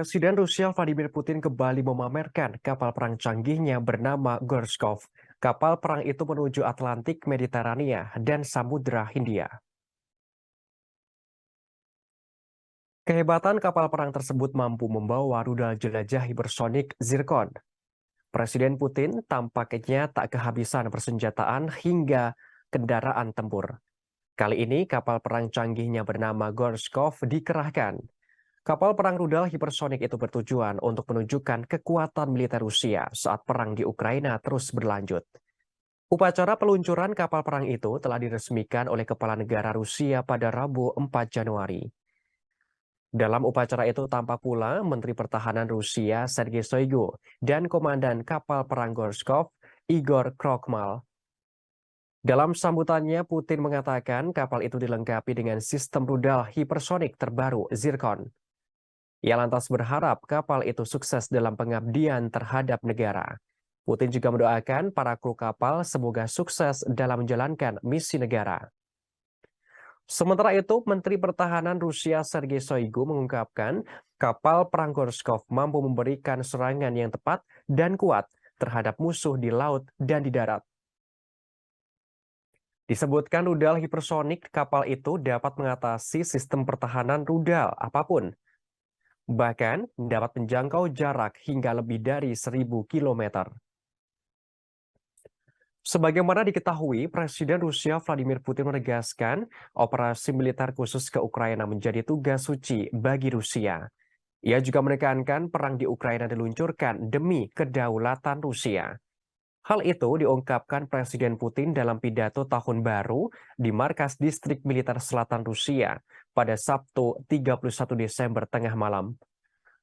Presiden Rusia Vladimir Putin kembali memamerkan kapal perang canggihnya bernama Gorshkov. Kapal perang itu menuju Atlantik, Mediterania, dan Samudra Hindia. Kehebatan kapal perang tersebut mampu membawa rudal jelajah hipersonik Zircon. Presiden Putin tampaknya tak kehabisan persenjataan hingga kendaraan tempur. Kali ini kapal perang canggihnya bernama Gorshkov dikerahkan. Kapal perang rudal hipersonik itu bertujuan untuk menunjukkan kekuatan militer Rusia saat perang di Ukraina terus berlanjut. Upacara peluncuran kapal perang itu telah diresmikan oleh Kepala Negara Rusia pada Rabu 4 Januari. Dalam upacara itu tampak pula Menteri Pertahanan Rusia Sergei Shoigu dan Komandan Kapal Perang Gorshkov Igor Krokmal. Dalam sambutannya, Putin mengatakan kapal itu dilengkapi dengan sistem rudal hipersonik terbaru Zircon. Ia lantas berharap kapal itu sukses dalam pengabdian terhadap negara. Putin juga mendoakan para kru kapal semoga sukses dalam menjalankan misi negara. Sementara itu, Menteri Pertahanan Rusia Sergei Shoigu mengungkapkan kapal perang Gorshkov mampu memberikan serangan yang tepat dan kuat terhadap musuh di laut dan di darat. Disebutkan rudal hipersonik kapal itu dapat mengatasi sistem pertahanan rudal apapun. Bahkan dapat menjangkau jarak hingga lebih dari 1.000 kilometer. Sebagaimana diketahui, Presiden Rusia Vladimir Putin menegaskan operasi militer khusus ke Ukraina menjadi tugas suci bagi Rusia. Ia juga menekankan perang di Ukraina diluncurkan demi kedaulatan Rusia. Hal itu diungkapkan Presiden Putin dalam pidato tahun baru di Markas Distrik Militer Selatan Rusia pada Sabtu 31 Desember tengah malam.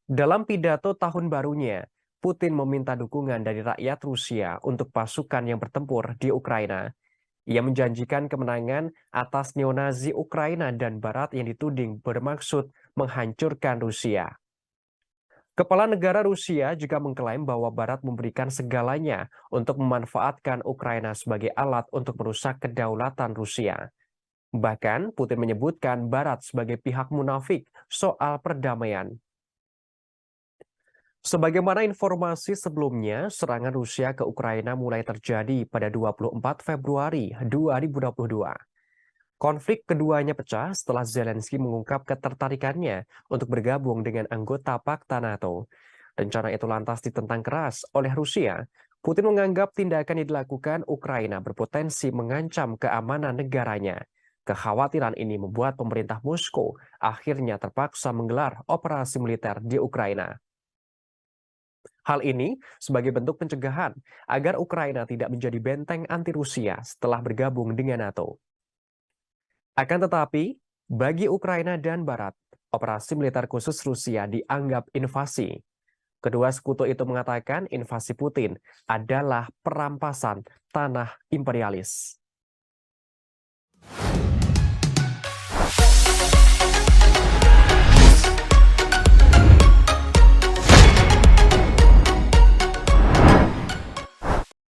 Dalam pidato tahun barunya, Putin meminta dukungan dari rakyat Rusia untuk pasukan yang bertempur di Ukraina. Ia menjanjikan kemenangan atas neonazi Ukraina dan Barat yang dituding bermaksud menghancurkan Rusia. Kepala negara Rusia juga mengklaim bahwa Barat memberikan segalanya untuk memanfaatkan Ukraina sebagai alat untuk merusak kedaulatan Rusia. Bahkan Putin menyebutkan Barat sebagai pihak munafik soal perdamaian. Sebagaimana informasi sebelumnya, serangan Rusia ke Ukraina mulai terjadi pada 24 Februari 2022. Konflik keduanya pecah setelah Zelensky mengungkap ketertarikannya untuk bergabung dengan anggota Pakta NATO. Rencana itu lantas ditentang keras oleh Rusia. Putin menganggap tindakan yang dilakukan Ukraina berpotensi mengancam keamanan negaranya. Kekhawatiran ini membuat pemerintah Moskow akhirnya terpaksa menggelar operasi militer di Ukraina. Hal ini sebagai bentuk pencegahan agar Ukraina tidak menjadi benteng anti Rusia setelah bergabung dengan NATO. Akan tetapi, bagi Ukraina dan Barat, operasi militer khusus Rusia dianggap invasi. Kedua sekutu itu mengatakan invasi Putin adalah perampasan tanah imperialis.